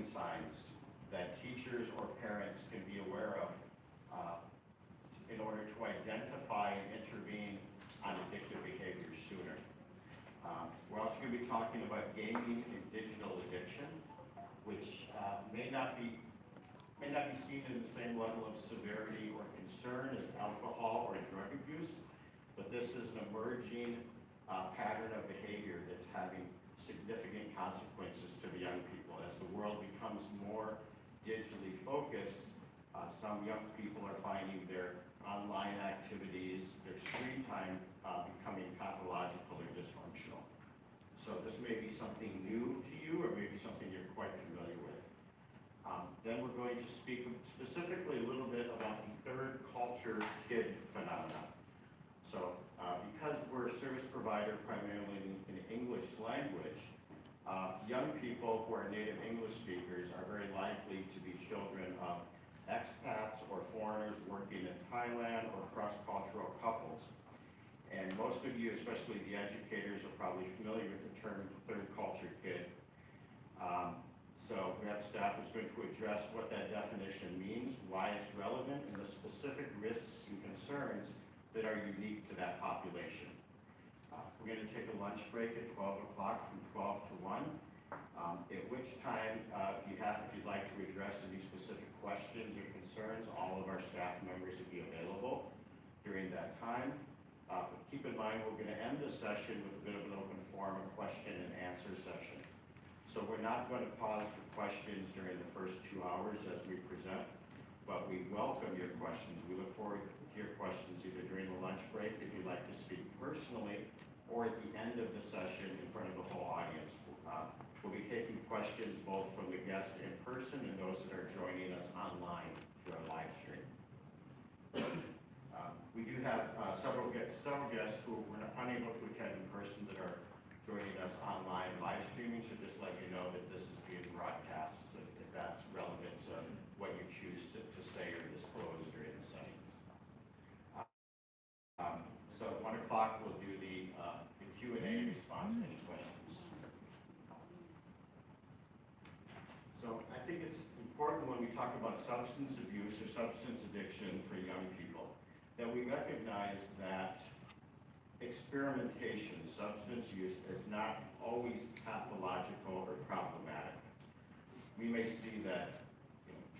warning signs that teachers or parents can be aware of in order to identify and intervene on addictive behavior sooner. We're also going to be talking about gaming and digital addiction, which may not be seen in the same level of severity or concern as alcohol or drug abuse, but this is an emerging pattern of behavior that's having significant consequences to the young people. As the world becomes more digitally focused, some young people are finding their online activities, their screen time becoming pathological or dysfunctional. So this may be something new to you, or maybe something you're quite familiar with. Then we're going to speak specifically a little bit about the third culture kid phenomenon. So because we're a service provider primarily in English language, young people who are native English speakers are very likely to be children of expats or foreigners working in Thailand or cross-cultural couples. And most of you, especially the educators, are probably familiar with the term third culture kid. So we have staff who's going to address what that definition means, why it's relevant, and the specific risks and concerns that are unique to that population. We're going to take a lunch break at 12 o'clock from 12 to 1, at which time, if you'd like to address any specific questions or concerns, all of our staff members will be available during that time. But keep in mind, we're going to end the session with a bit of an open forum, a question and answer session. So we're not going to pause for questions during the first 2 hours as we present, but we welcome your questions. We look forward to your questions either during the lunch break, if you'd like to speak personally, or at the end of the session in front of the whole audience. We'll be taking questions both from the guests in person and those that are joining us online through our live stream. We do have several guests who were unable to attend in person that are joining us online live streaming, so just let you know that this is being broadcast, so if that's relevant to what you choose to say or disclose during the sessions. So at 1 o'clock we'll do the Q&A response to any questions. So I think it's important when we talk about substance abuse or substance addiction for young people that we recognize that experimentation, substance use, is not always pathological or problematic. We may see that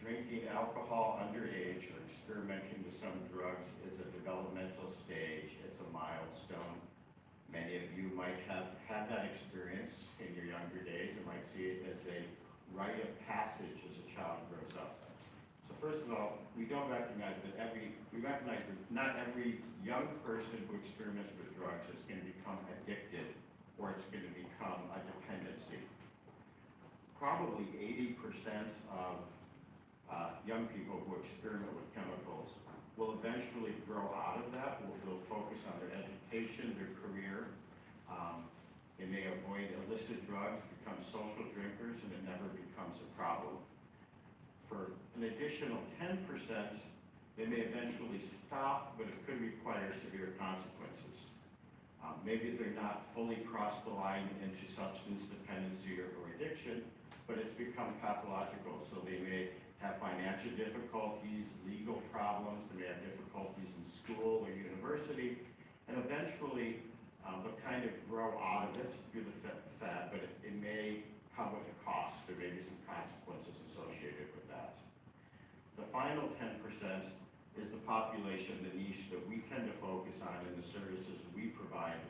drinking alcohol underage or experimenting with some drugs is a developmental stage, it's a milestone. Many of you might have had that experience in your younger days and might see it as a rite of passage as a child grows up. So first of all, we recognize that not every young person who experiments with drugs is going to become addicted or it's going to become a dependency. Probably 80% of young people who experiment with chemicals will eventually grow out of that. They'll focus on their education, their career. They may avoid illicit drugs, become social drinkers, and it never becomes a problem. For an additional 10%, they may eventually stop, but it could require severe consequences. Maybe they're not fully crossed the line into substance dependency or addiction, but it's become pathological. So they may have financial difficulties, legal problems, they may have difficulties in school or university, and eventually they'll kind of grow out of it through the fad, but it may come with a cost. There may be some consequences associated with that. The final 10% is the population, the niche that we tend to focus on in the services we provide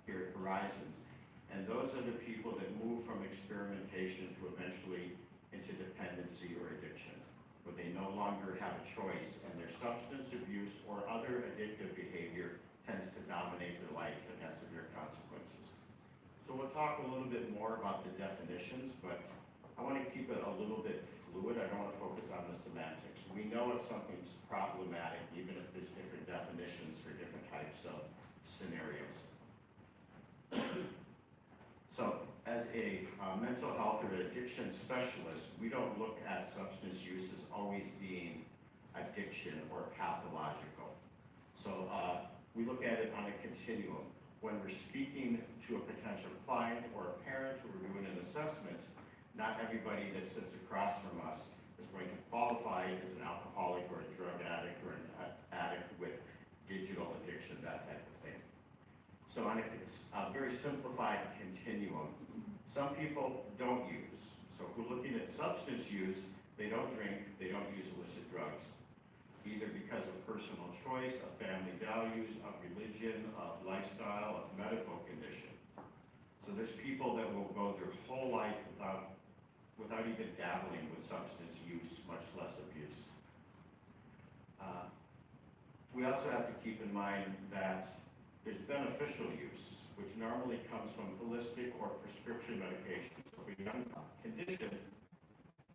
here at Horizons. And those are the people that move from experimentation to eventually into dependency or addiction, where they no longer have a choice and their substance abuse or other addictive behavior tends to dominate their life and has severe consequences. So we'll talk a little bit more about the definitions, but I want to keep it a little bit fluid. I don't want to focus on the semantics. We know if something's problematic, even if there's different definitions for different types of scenarios. So, as a mental health or addiction specialist, we don't look at substance use as always being addiction or pathological. So, we look at it on a continuum. When we're speaking to a potential client or a parent, or we're doing an assessment, Not everybody that sits across from us is going to qualify as an alcoholic or a drug addict or an addict with digital addiction, that type of thing. So on a very simplified continuum, some people don't use. So if we're looking at substance use, they don't drink, they don't use illicit drugs, either because of personal choice, of family values, of religion, of lifestyle, of medical condition. So there's people that will go their whole life without even dabbling with substance use, much less abuse. We also have to keep in mind that there's beneficial use, which normally comes from holistic or prescription medications. So for a young condition,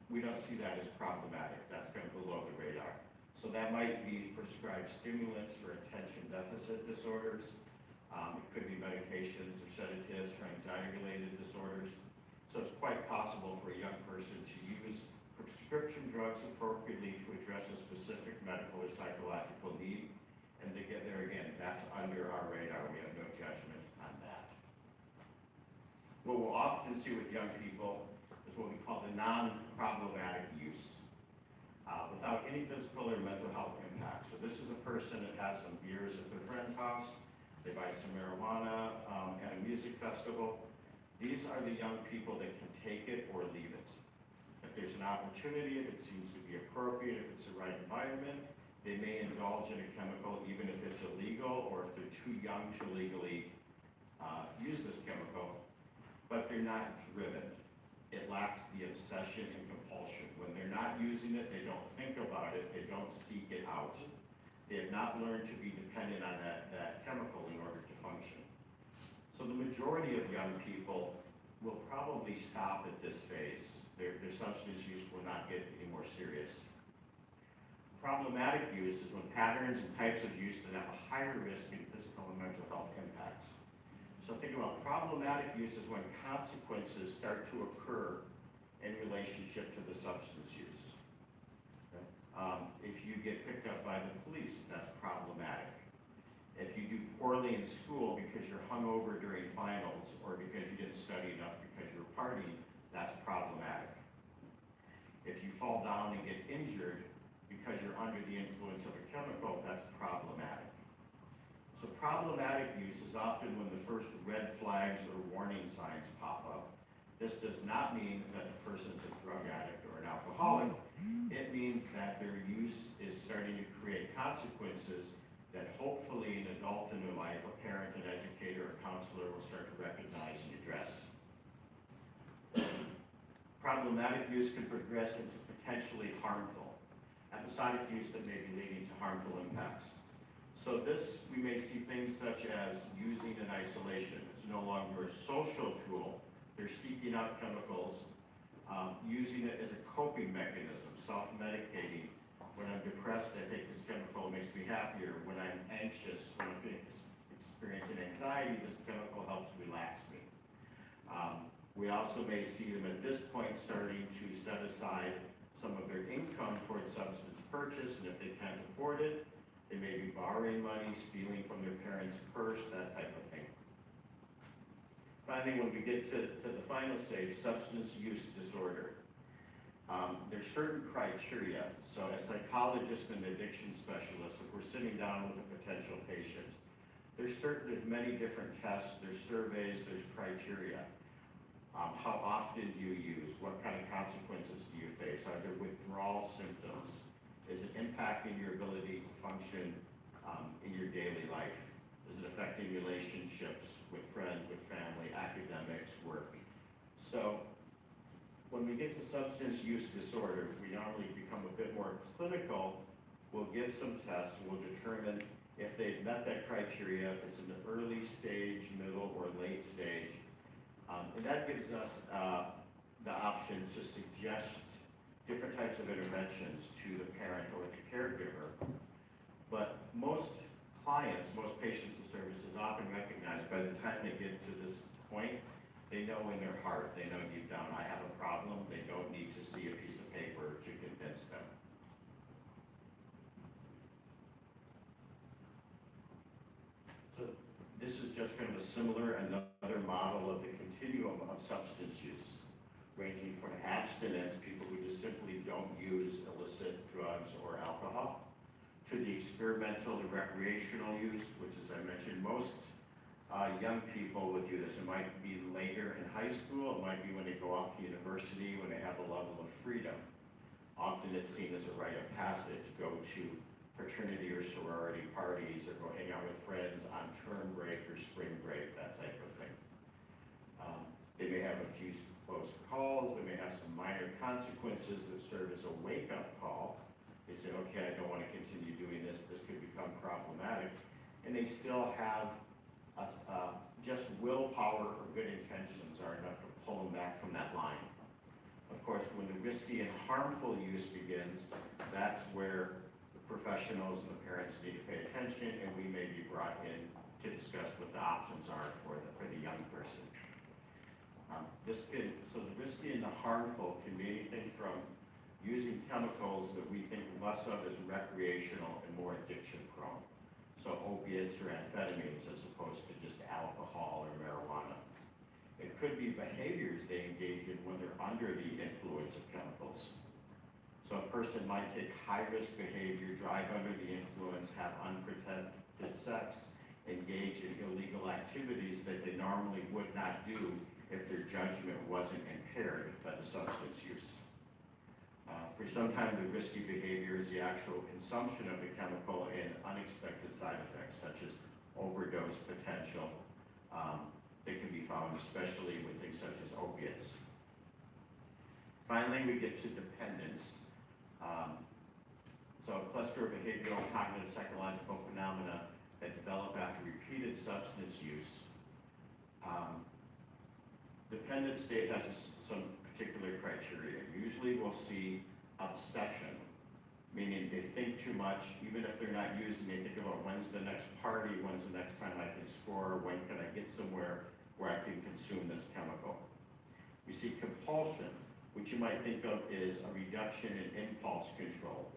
we don't see that as problematic. That's kind of below the radar. So that might be prescribed stimulants for attention deficit disorders. It could be medications or sedatives for anxiety-related disorders. So it's quite possible for a young person to use prescription drugs appropriately to address a specific medical or psychological need. And to get there again, that's under our radar. We have no judgment on that. What we'll often see with young people is what we call the non-problematic use, without any physical or mental health impact. So this is a person that has some beers at their friend's house, they buy some marijuana at a music festival. These are the young people that can take it or leave it. If there's an opportunity, if it seems to be appropriate, if it's the right environment, they may indulge in a chemical even if it's illegal or if they're too young to legally use this chemical, but they're not driven. It lacks the obsession and compulsion. When they're not using it, they don't think about it, they don't seek it out. They have not learned to be dependent on that chemical in order to function. So the majority of young people will probably stop at this phase. Their substance use will not get any more serious. Problematic use is when patterns and types of use that have a higher risk in physical and mental health impacts. So think about problematic use is when consequences start to occur in relationship to the substance use. Okay. If you get picked up by the police, that's problematic. If you do poorly in school because you're hungover during finals or because you didn't study enough because you're partying, that's problematic. If you fall down and get injured because you're under the influence of a chemical, that's problematic. So problematic use is often when the first red flags or warning signs pop up. This does not mean that the person's a drug addict or an alcoholic. It means that their use is starting to create consequences that hopefully an adult in their life, a parent, an educator, a counselor will start to recognize and address. Problematic use can progress into potentially harmful, episodic use that may be leading to harmful impacts. So this, we may see things such as using in isolation. It's no longer a social tool. They're seeking out chemicals, using it as a coping mechanism, self-medicating. When I'm depressed, I take this chemical, it makes me happier. When I'm anxious, when I'm experiencing anxiety, this chemical helps relax me. We also may see them at this point starting to set aside some of their income towards substance purchase, and if they can't afford it, they may be borrowing money, stealing from their parents' purse, that type of thing. Finally, when we get to the final stage, substance use disorder. There's certain criteria. So as psychologists and addiction specialists, if we're sitting down with a potential patient, there's many different tests, there's surveys, there's criteria. How often do you use? What kind of consequences do you face? Are there withdrawal symptoms? Is it impacting your ability to function in your daily life? Is it affecting relationships with friends, with family, academics, work? So when we get to substance use disorder, we normally become a bit more clinical. We'll give some tests, we'll determine if they've met that criteria, if it's in the early stage, middle, or late stage. And that gives us the option to suggest different types of interventions to the parent or the caregiver. But most clients, most patients and services often recognize by the time they get to this point, they know in their heart, they know deep down, I have a problem. They don't need to see a piece of paper to convince them. So this is just kind of a similar, another model of the continuum of substance use. ranging from abstinence, people who just simply don't use illicit drugs or alcohol, to the experimental and recreational use, which, as I mentioned, most young people would do this. It might be later in high school, it might be when they go off to university, when they have a level of freedom. Often it's seen as a rite of passage, go to fraternity or sorority parties, or go hang out with friends on term break or spring break, that type of thing. They may have a few close calls, they may have some minor consequences that serve as a wake-up call. They say, okay, I don't want to continue doing this, this could become problematic, and they still have just willpower or good intentions are enough to pull them back from that line. Of course, when the risky and harmful use begins, that's where the professionals and the parents need to pay attention, and we may be brought in to discuss what the options are for the young person. So the risky and the harmful can be anything from using chemicals that we think less of as recreational and more addiction prone. So opiates or amphetamines as opposed to just alcohol or marijuana. It could be behaviors they engage in when they're under the influence of chemicals. So a person might take high-risk behavior, drive under the influence, have unprotected sex, engage in illegal activities that they normally would not do if their judgment wasn't impaired by the substance use. For some time, the risky behavior is the actual consumption of the chemical and unexpected side effects, such as overdose potential. They can be found especially with things such as opiates. Finally, we get to dependence. So a cluster of behavioral, cognitive, psychological phenomena that develop after repeated substance use. Dependent state has some particular criteria. Usually we'll see obsession, meaning they think too much, even if they're not using, they think about when's the next party, when's the next time I can score, when can I get somewhere where I can consume this chemical. We see compulsion, which you might think of as a reduction in impulse control.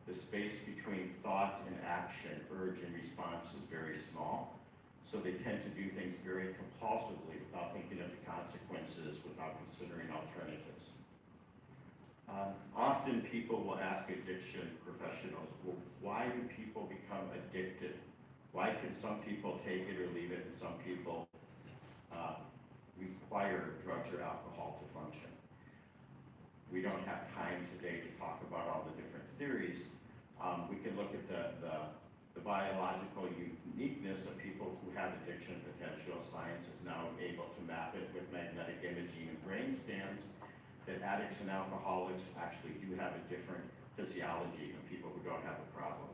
The space between thought and action, urge and response is very small. So they tend to do things very compulsively without thinking of the consequences, without considering alternatives. Often people will ask addiction professionals, well, why do people become addicted? Why can some people take it or leave it, and some people require drugs or alcohol to function? We don't have time today to talk about all the different theories. We can look at the biological uniqueness of people who have addiction potential. Science is now able to map it with magnetic imaging and brain scans, that addicts and alcoholics actually do have a different physiology than people who don't have a problem.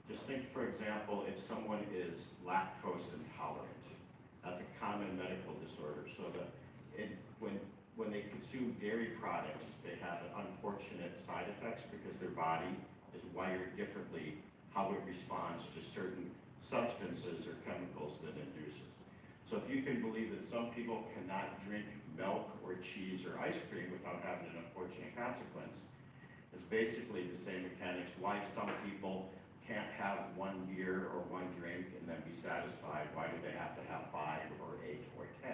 Just think, for example, if someone is lactose intolerant, that's a common medical disorder. So when they consume dairy products, they have unfortunate side effects because their body is wired differently how it responds to certain substances or chemicals that induces. So if you can believe that some people cannot drink milk or cheese or ice cream without having an unfortunate consequence, it's basically the same mechanics. Why some people can't have one beer or one drink and then be satisfied. Why do they have to have 5 or 8 or 10?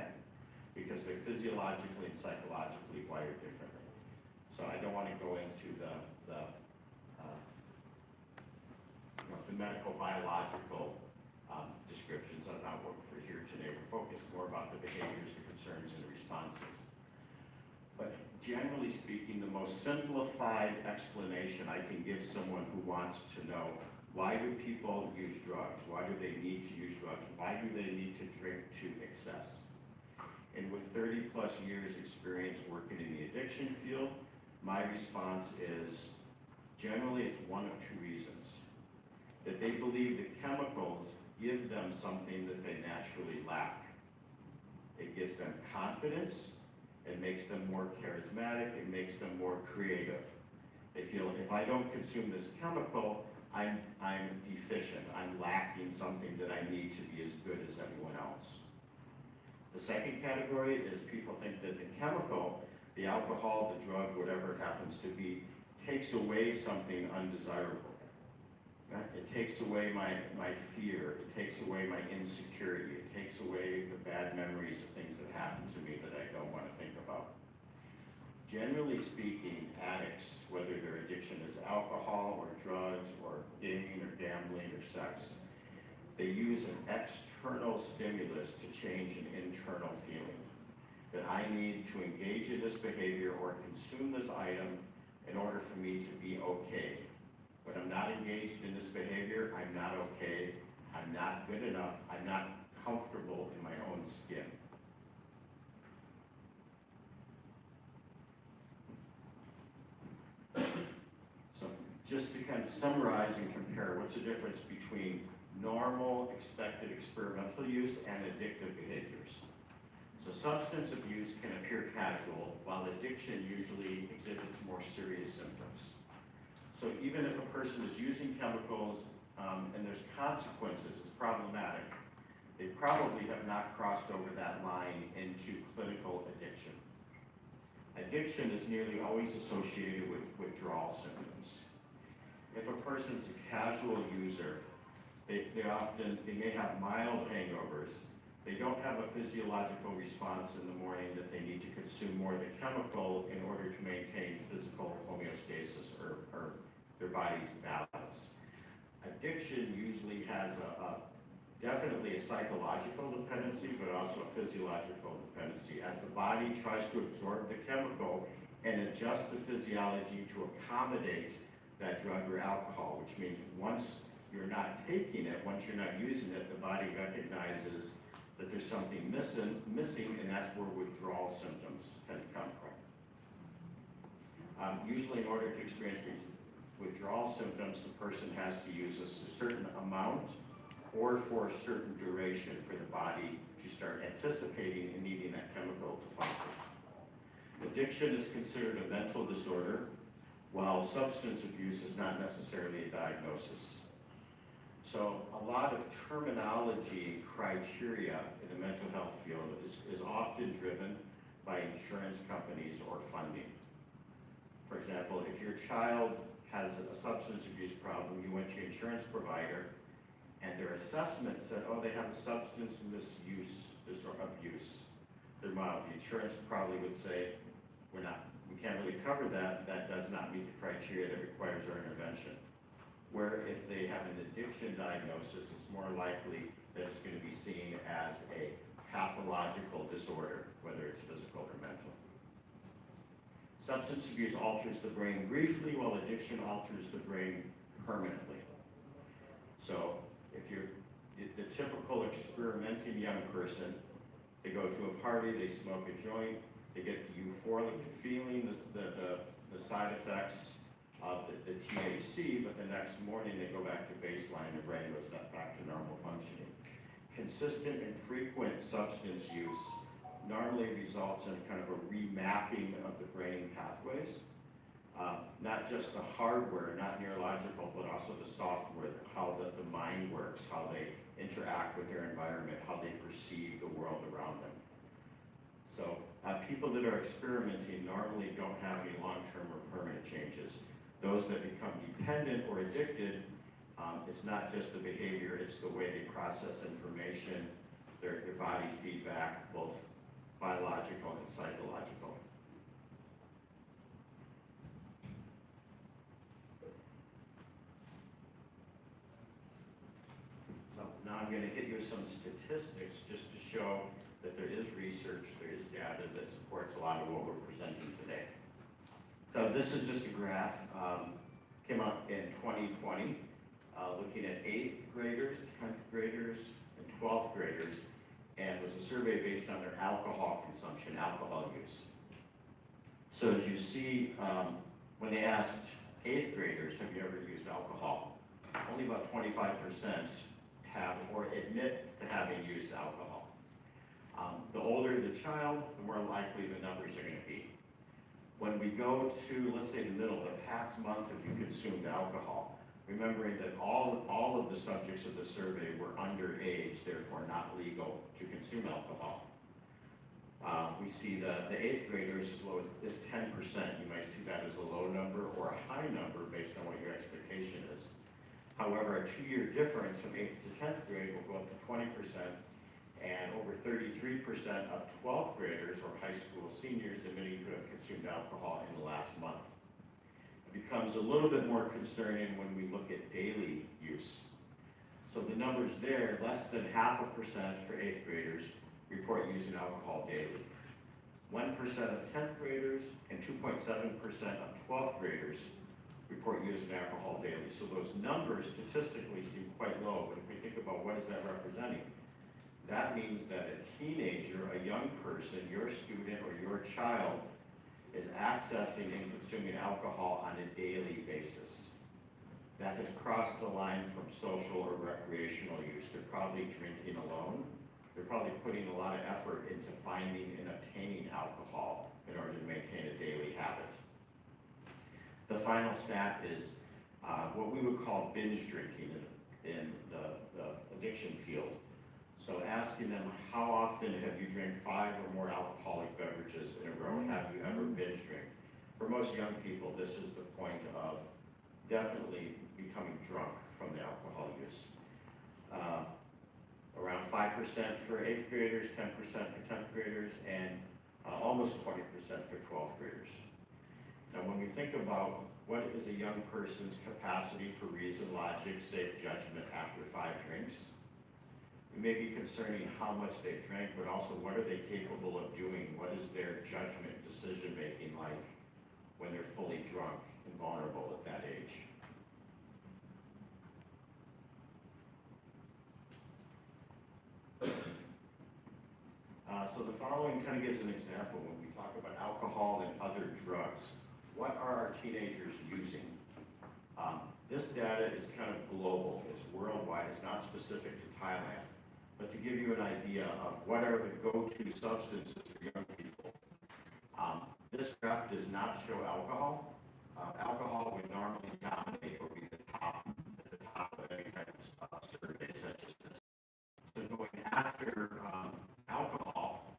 Because they're physiologically and psychologically wired differently. So I don't want to go into the medical biological descriptions. I'm not what we're here today. We're focused more about the behaviors, the concerns, and the responses. But generally speaking, the most simplified explanation I can give someone who wants to know, why do people use drugs? Why do they need to use drugs? Why do they need to drink to excess? And with 30 plus years experience working in the addiction field, my response is, generally it's one of 2 reasons. That they believe the chemicals give them something that they naturally lack. It gives them confidence, it makes them more charismatic, it makes them more creative. They feel, if I don't consume this chemical, I'm deficient, I'm lacking something that I need to be as good as everyone else. The second category is people think that the chemical, the alcohol, the drug, whatever it happens to be, takes away something undesirable. It takes away my fear, it takes away my insecurity, it takes away the bad memories of things that happened to me that I don't want to think about. Generally speaking, addicts, whether their addiction is alcohol or drugs or gaming or gambling or sex, they use an external stimulus to change an internal feeling. That I need to engage in this behavior or consume this item in order for me to be okay. When I'm not engaged in this behavior, I'm not okay, I'm not good enough, I'm not comfortable in my own skin. So just to kind of summarize and compare, what's the difference between normal, expected experimental use and addictive behaviors? So substance abuse can appear casual, while addiction usually exhibits more serious symptoms. So even if a person is using chemicals and there's consequences, it's problematic, they probably have not crossed over that line into clinical addiction. Addiction is nearly always associated with withdrawal symptoms. If a person's a casual user, they may have mild hangovers. They don't have a physiological response in the morning that they need to consume more of the chemical in order to maintain physical homeostasis or their body's balance. Addiction usually has definitely a psychological dependency, but also a physiological dependency, as the body tries to absorb the chemical and adjust the physiology to accommodate that drug or alcohol, which means once you're not taking it, once you're not using it, the body recognizes that there's something missing, and that's where withdrawal symptoms tend to come from. Usually in order to experience withdrawal symptoms, the person has to use a certain amount or for a certain duration for the body to start anticipating and needing that chemical to function. Addiction is considered a mental disorder, while substance abuse is not necessarily a diagnosis. So a lot of terminology criteria in the mental health field is often driven by insurance companies or funding. For example, if your child has a substance abuse problem, you went to your insurance provider and their assessment said, oh, they have a substance misuse or abuse. They're mild. The insurance probably would say, we can't really cover that. That does not meet the criteria that requires our intervention. Where if they have an addiction diagnosis, it's more likely that it's going to be seen as a pathological disorder, whether it's physical or mental. Substance abuse alters the brain briefly, while addiction alters the brain permanently. So if you're the typical experimenting young person, they go to a party, they smoke a joint, they get the euphoric feeling, the side effects of the THC, but the next morning they go back to baseline, the brain goes back to normal functioning. Consistent and frequent substance use normally results in kind of a remapping of the brain pathways, not just the hardware, not neurological, but also the software, how the mind works, how they interact with their environment, how they perceive the world around them. So people that are experimenting normally don't have any long-term or permanent changes. Those that become dependent or addicted, it's not just the behavior, it's the way they process information, their body feedback, both biological and psychological. So now I'm going to hit you with some statistics just to show that there is research, there is data that supports a lot of what we're presenting today. So this is just a graph, came out in 2020, looking at 8th graders, 10th graders, and 12th graders, and was a survey based on their alcohol consumption, alcohol use. So as you see, when they asked 8th graders, have you ever used alcohol? Only about 25% have or admit to having used alcohol. The older the child, the more likely the numbers are going to be. When we go to, let's say, the middle, the past month if you consumed alcohol, remembering that all of the subjects of the survey were underage, therefore not legal to consume alcohol. We see the 8th graders as low as 10%. You might see that as a low number or a high number based on what your expectation is. However, a 2-year difference from 8th to 10th grade will go up to 20%, and over 33% of 12th graders or high school seniors admitting to have consumed alcohol in the last month. It becomes a little bit more concerning when we look at daily use. So the numbers there, less than 0.5% for 8th graders report using alcohol daily. 1% of 10th graders and 2.7% of 12th graders report using alcohol daily. So those numbers statistically seem quite low, but if we think about what is that representing, that means that a teenager, a young person, your student or your child is accessing and consuming alcohol on a daily basis. That has crossed the line from social or recreational use. They're probably drinking alone. They're probably putting a lot of effort into finding and obtaining alcohol in order to maintain a daily habit. The final stat is what we would call binge drinking in the addiction field. So asking them, how often have you drank 5 or more alcoholic beverages in a row? Have you ever binge drank? For most young people, this is the point of definitely becoming drunk from the alcohol use. Around 5% for 8th graders, 10% for 10th graders, and almost 20% for 12th graders. Now, when we think about what is a young person's capacity for reason, logic, safe judgment after 5 drinks, it may be concerning how much they've drank, but also what are they capable of doing? What is their judgment, decision-making like when they're fully drunk and vulnerable at that age? So the following kind of gives an example when we talk about alcohol and other drugs. What are our teenagers using? This data is kind of global, it's worldwide, it's not specific to Thailand. But to give you an idea of what are the go-to substances for young people, this graph does not show alcohol. Alcohol would normally dominate or be at the top of any kind of survey such as this. So going after alcohol,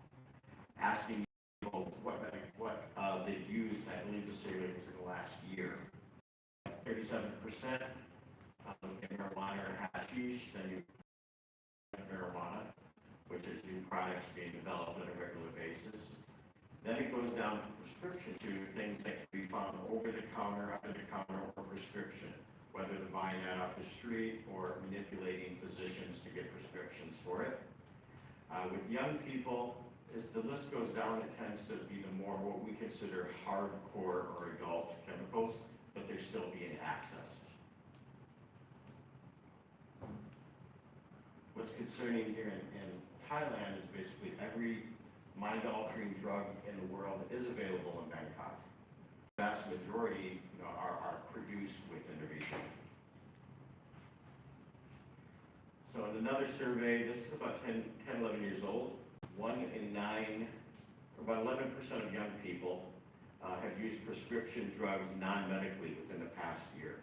asking people what they've used, I believe the survey was in the last year. 37% in marijuana or hashish, then you have marijuana, which is new products being developed on a regular basis. Then it goes down to prescription to things that can be found over the counter, under the counter, or prescription, whether they're buying that off the street or manipulating physicians to get prescriptions for it. With young people, as the list goes down, it tends to be the more what we consider hardcore or adult chemicals, but they're still being accessed. What's concerning here in Thailand is basically every mind-altering drug in the world is available in Bangkok. The vast majority are produced within the region. So in another survey, this is about 10, 11 years old. 1 in 9, about 11% of young people have used prescription drugs non-medically within the past year.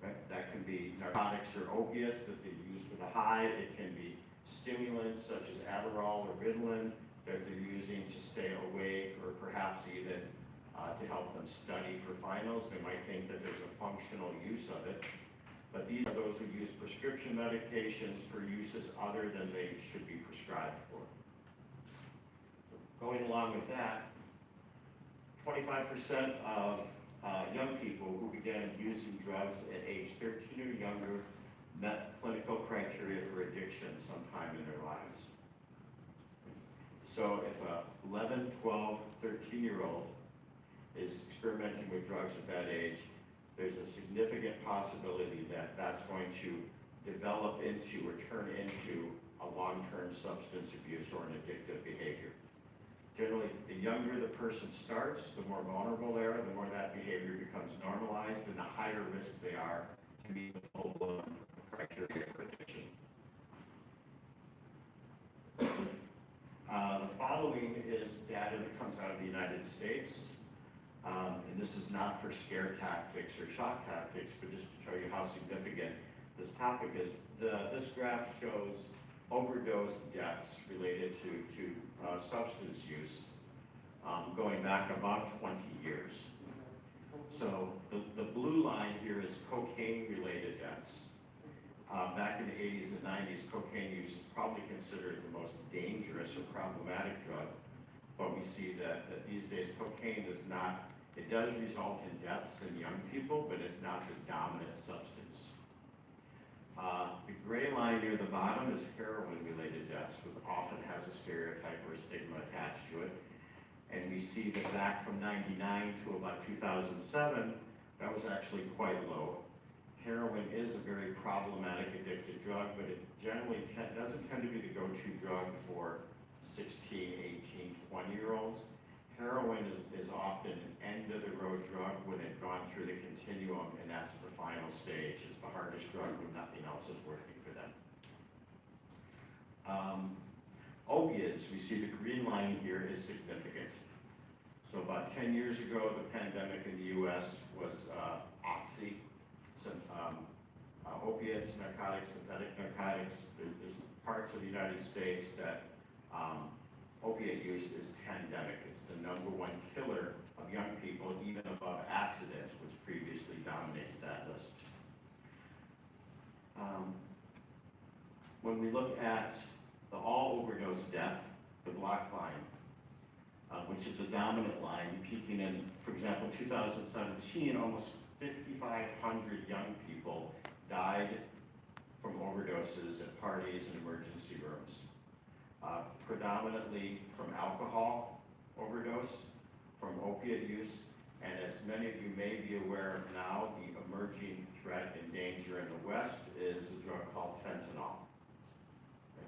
Right? That can be narcotics or opiates that they use for the high. It can be stimulants such as Adderall or Ritalin that they're using to stay awake, or perhaps even to help them study for finals. They might think that there's a functional use of it. But these are those who use prescription medications for uses other than they should be prescribed for. Going along with that, 25% of young people who began using drugs at age 13 or younger met clinical criteria for addiction sometime in their lives. So if a 11, 12, 13-year-old is experimenting with drugs at that age, there's a significant possibility that that's going to develop into or turn into a long-term substance abuse or an addictive behavior. Generally, the younger the person starts, the more vulnerable they are, the more that behavior becomes normalized, and the higher risk they are to meet the full-blown criteria for addiction. The following is data that comes out of the United States, and this is not for scare tactics or shock tactics, but just to show you how significant this topic is. This graph shows overdose deaths related to substance use going back about 20 years. So the blue line here is cocaine-related deaths. Back in the 80s and 90s, cocaine use is probably considered the most dangerous or problematic drug. but we see that these days cocaine does not, it does result in deaths in young people, but it's not the dominant substance. The gray line near the bottom is heroin-related deaths, which often has a stereotype or a stigma attached to it. And we see that back from 99 to about 2007, that was actually quite low. Heroin is a very problematic addictive drug, but it generally doesn't tend to be the go-to drug for 16, 18, 20-year-olds. Heroin is often an end-of-the-road drug when it's gone through the continuum, and that's the final stage. It's the hardest drug when nothing else is working for them. Opiates, we see the green line here is significant. So about 10 years ago, the pandemic in the US was oxy, some opiates, narcotics, synthetic narcotics. There's parts of the United States that opiate use is pandemic. It's the #1 killer of young people, even above accidents, which previously dominates that list. When we look at the all overdose death, the black line, which is the dominant line, peaking in, for example, 2017, almost 5,500 young people died from overdoses at parties and emergency rooms. Predominantly from alcohol overdose, from opiate use, and as many of you may be aware of now, the emerging threat and danger in the West is a drug called fentanyl. Okay.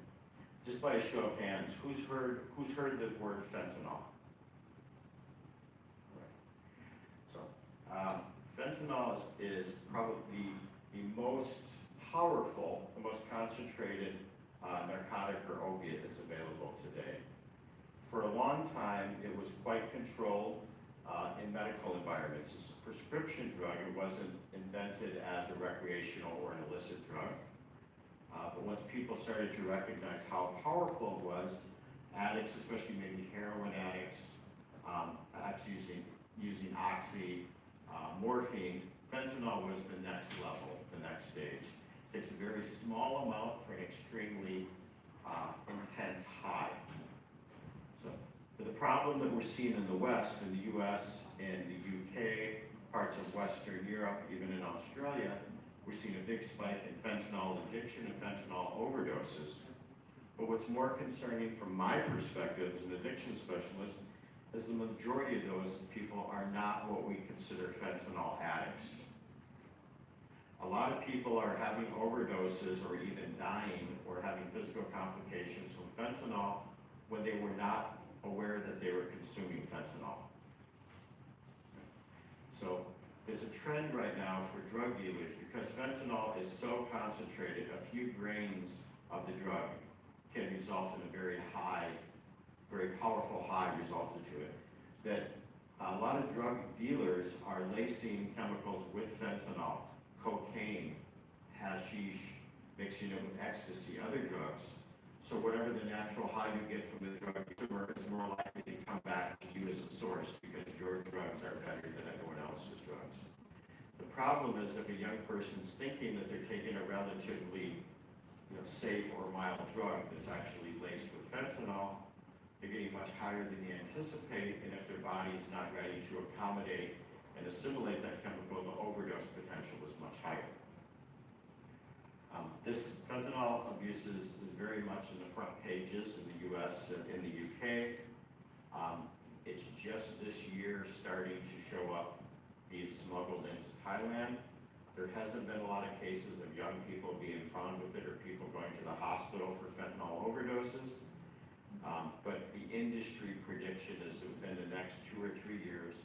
Just by a show of hands, who's heard the word fentanyl? Right. So, fentanyl is probably the most powerful, the most concentrated narcotic or opiate that's available today. For a long time, it was quite controlled in medical environments. It's a prescription drug. It wasn't invented as a recreational or an illicit drug. But once people started to recognize how powerful it was, addicts, especially maybe heroin addicts, using oxy, morphine, fentanyl was the next level, the next stage. It takes a very small amount for an extremely intense high. So the problem that we're seeing in the West, in the US, in the UK, parts of Western Europe, even in Australia, we're seeing a big spike in fentanyl addiction and fentanyl overdoses. But what's more concerning from my perspective as an addiction specialist is the majority of those people are not what we consider fentanyl addicts. A lot of people are having overdoses or even dying or having physical complications from fentanyl when they were not aware that they were consuming fentanyl. So there's a trend right now for drug dealers, because fentanyl is so concentrated, a few grains of the drug can result in a very high, very powerful high resulted to it, that a lot of drug dealers are lacing chemicals with fentanyl, cocaine, hashish, mixing it with ecstasy, other drugs. So whatever the natural high you get from the drug consumer is more likely to come back to you as a source, because your drugs are better than everyone else's drugs. The problem is if a young person's thinking that they're taking a relatively safe or mild drug that's actually laced with fentanyl, they're getting much higher than you anticipate, and if their body is not ready to accommodate and assimilate that chemical, the overdose potential is much higher. This fentanyl abuse is very much in the front pages in the US and in the UK. It's just this year starting to show up being smuggled into Thailand. There hasn't been a lot of cases of young people being found with it or people going to the hospital for fentanyl overdoses. But the industry prediction is that within the next 2 or 3 years,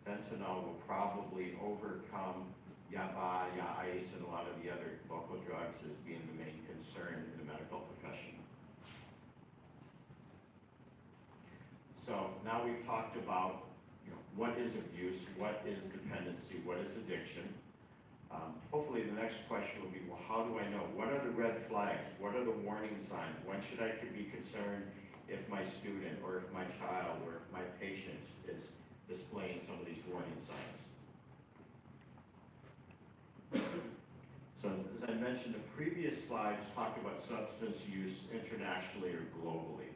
fentanyl will probably overcome yaba, ice, and a lot of the other local drugs as being the main concern in the medical profession. So now we've talked about what is abuse, what is dependency, what is addiction. Hopefully the next question will be, well, how do I know? What are the red flags? What are the warning signs? When should I be concerned if my student or if my child or if my patient is displaying some of these warning signs? So as I mentioned, the previous slides talked about substance use internationally or globally.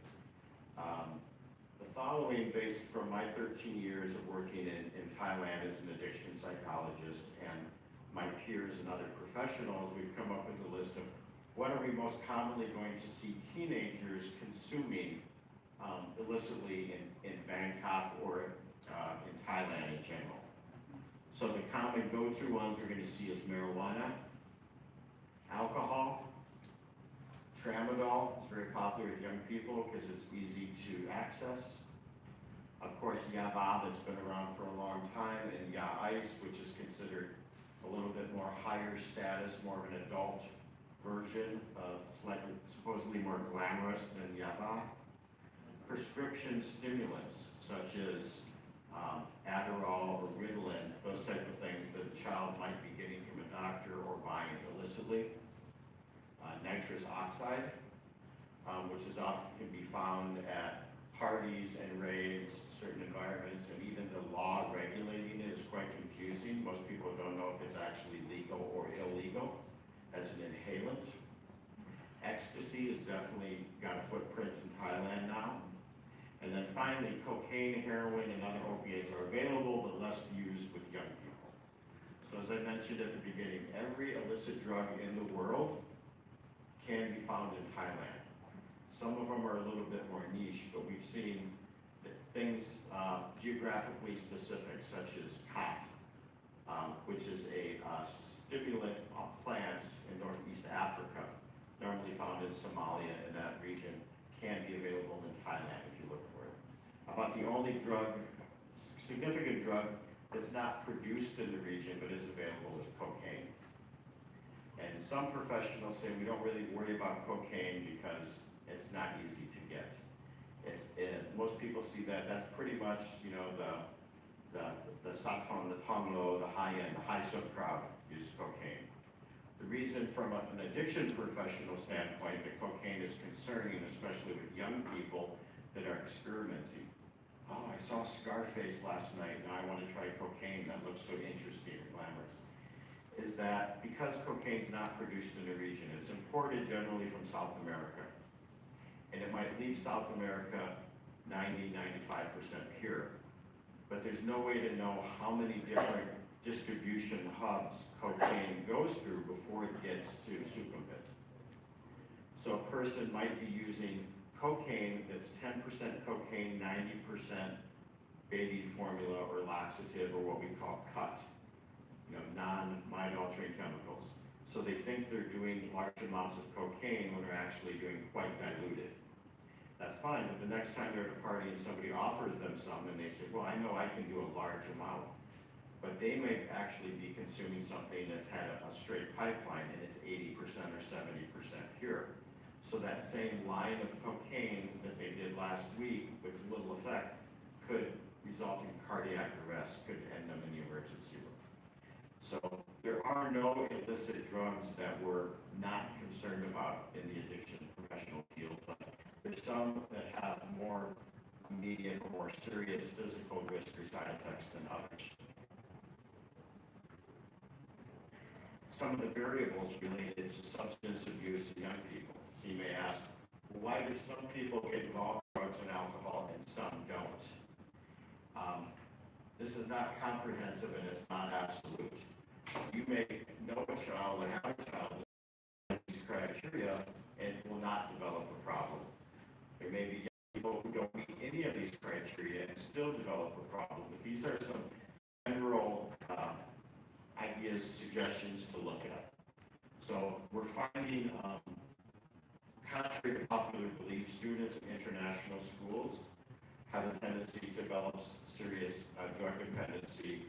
The following, based from my 13 years of working in Thailand as an addiction psychologist and my peers and other professionals, we've come up with a list of what are we most commonly going to see teenagers consuming illicitly in Bangkok or in Thailand in general. So the common go-to ones we're going to see is marijuana, alcohol, tramadol. It's very popular with young people because it's easy to access. Of course, yaba, that's been around for a long time, and ya ice, which is considered a little bit more higher status, more of an adult version, slightly supposedly more glamorous than yaba. Prescription stimulants such as Adderall or Ritalin, those type of things that a child might be getting from a doctor or buying illicitly. Nitrous oxide, which is often can be found at parties and raves, certain environments, and even the law regulating it is quite confusing. Most people don't know if it's actually legal or illegal as an inhalant. Ecstasy has definitely got a footprint in Thailand now. And then finally, cocaine, heroin, and other opiates are available but less used with young people. So as I mentioned at the beginning, every illicit drug in the world can be found in Thailand. Some of them are a little bit more niche, but we've seen things geographically specific, such as khat, which is a stimulant plant in Northeast Africa, normally found in Somalia and that region, can be available in Thailand if you look for it. About the only significant drug that's not produced in the region but is available is cocaine. And some professionals say we don't really worry about cocaine because it's not easy to get. Most people see that's pretty much, the Satong, the Tonglo, the high-end, the high-sub crowd use cocaine. The reason from an addiction professional standpoint that cocaine is concerning, especially with young people that are experimenting. Oh, I saw Scarface last night, now I want to try cocaine, that looks so interesting and glamorous. Is that because cocaine's not produced in the region, it's imported generally from South America. And it might leave South America 90–95% pure. But there's no way to know how many different distribution hubs cocaine goes through before it gets to Sukhumvit. So a person might be using cocaine that's 10% cocaine, 90% baby formula or laxative, or what we call cut, non-mind altering chemicals. So they think they're doing large amounts of cocaine when they're actually doing quite diluted. That's fine, but the next time they're at a party and somebody offers them some and they say, well, I know I can do a large amount. But they may actually be consuming something that's had a straight pipeline and it's 80% or 70% pure. So that same line of cocaine that they did last week with little effect could result in cardiac arrest, could end them in the emergency room. So there are no illicit drugs that we're not concerned about in the addiction professional field, but there's some that have more immediate or more serious physical risk or side effects than others. Some of the variables related to substance abuse in young people. So you may ask, why do some people get involved in drugs and alcohol and some don't? This is not comprehensive and it's not absolute. You may know a child or have a child with these criteria and will not develop a problem. There may be young people who don't meet any of these criteria and still develop a problem. But these are some general ideas, suggestions to look at. So we're finding, contrary to popular belief, students in international schools have a tendency to develop serious drug dependency,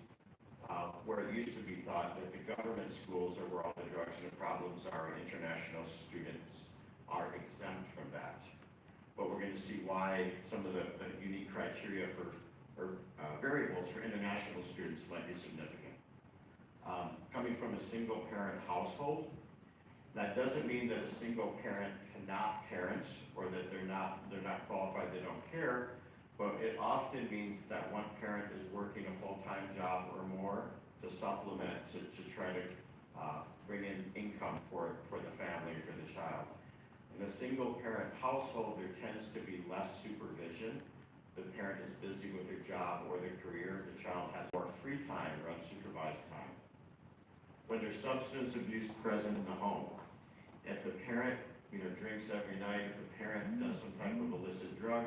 where it used to be thought that the government schools are where all the drugs and the problems are, and international students are exempt from that. But we're going to see why some of the unique criteria or variables for international students might be significant. Coming from a single parent household, that doesn't mean that a single parent cannot parent or that they're not qualified, they don't care, but it often means that one parent is working a full-time job or more to supplement, to try to bring in income for the family, for the child. In a single parent household, there tends to be less supervision the parent is busy with their job or their career, the child has more free time or unsupervised time. When there's substance abuse present in the home, if the parent, drinks every night, if the parent does some type of illicit drug,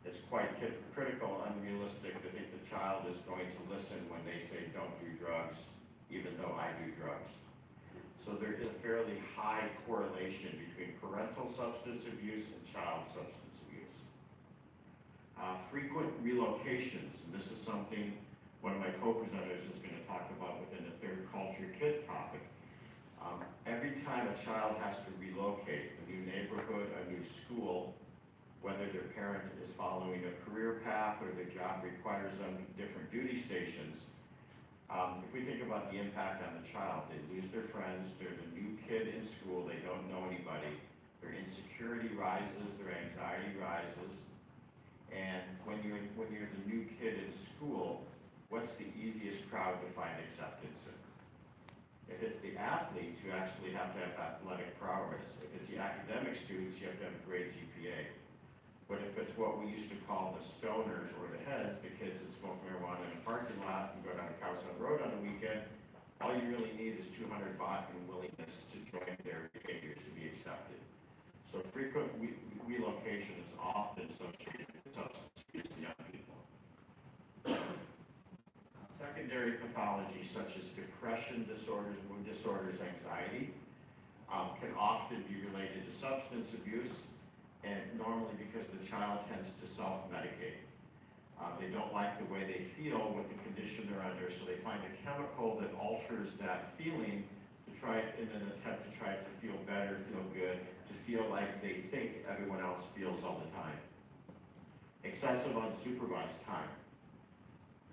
it's quite hypocritical and unrealistic to think the child is going to listen when they say don't do drugs, even though I do drugs. So there is a fairly high correlation between parental substance abuse and child substance abuse. Frequent relocations, and this is something one of my co-presenters is going to talk about within the third culture kid topic. Every time a child has to relocate, a new neighborhood, a new school, whether their parent is following a career path or their job requires them different duty stations, if we think about the impact on the child, they lose their friends, they're the new kid in school, they don't know anybody, their insecurity rises, their anxiety rises, and when you're the new kid in school, what's the easiest crowd to find acceptance in? If it's the athletes, you actually have to have athletic prowess. If it's the academic students, you have to have a great GPA. But if it's what we used to call the stoners or the heads, the kids that smoke marijuana in a parking lot and go down to Cowson Road on the weekend, all you really need is 200 baht and willingness to join their behaviors to be accepted. So frequent relocation is often associated with substance abuse in young people. Secondary pathology such as depression disorders, mood disorders, anxiety can often be related to substance abuse, and normally because the child tends to self-medicate. They don't like the way they feel with the condition they're under, so they find a chemical that alters that feeling to try in an attempt to try to feel better, feel good, to feel like they think everyone else feels all the time. Excessive unsupervised time.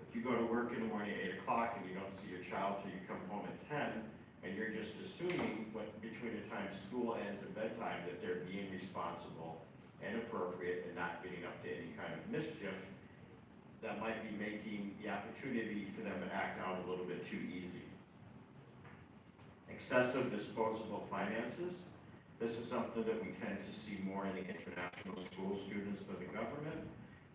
If you go to work in the morning at 8 o'clock and you don't see your child till you come home at 10, and you're just assuming between the time school ends and bedtime that they're being responsible and appropriate and not getting up to any kind of mischief, that might be making the opportunity for them to act out a little bit too easy. Excessive disposable finances. This is something that we tend to see more in the international school students than the government.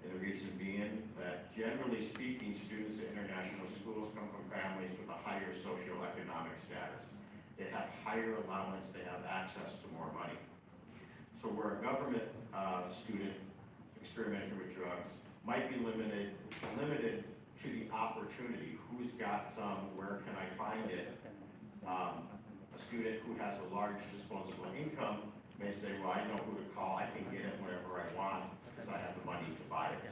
And the reason being that, generally speaking, students at international schools come from families with a higher socioeconomic status. They have higher allowance, they have access to more money. So where a government student experimenting with drugs might be limited to the opportunity. Who's got some, where can I find it? A student who has a large disposable income may say, well, I know who to call, I can get it whenever I want, because I have the money to buy it.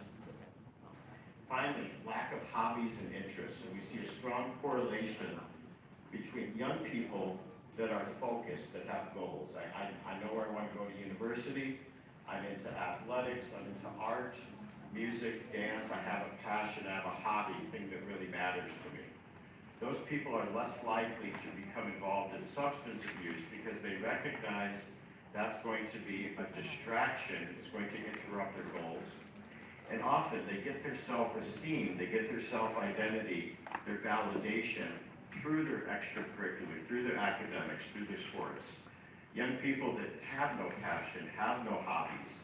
Finally, lack of hobbies and interests. And we see a strong correlation between young people that are focused, that have goals. I know where I want to go to university, I'm into athletics, I'm into art, music, dance, I have a passion, I have a hobby, thing that really matters to me. Those people are less likely to become involved in substance abuse because they recognize that's going to be a distraction, it's going to interrupt their goals. And often they get their self-esteem, they get their self-identity, their validation through their extracurricular, through their academics, through their sports. Young people that have no passion, have no hobbies,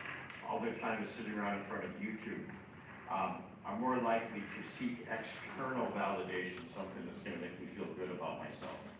all their time is sitting around in front of YouTube, are more likely to seek external validation, something that's going to make me feel good about myself.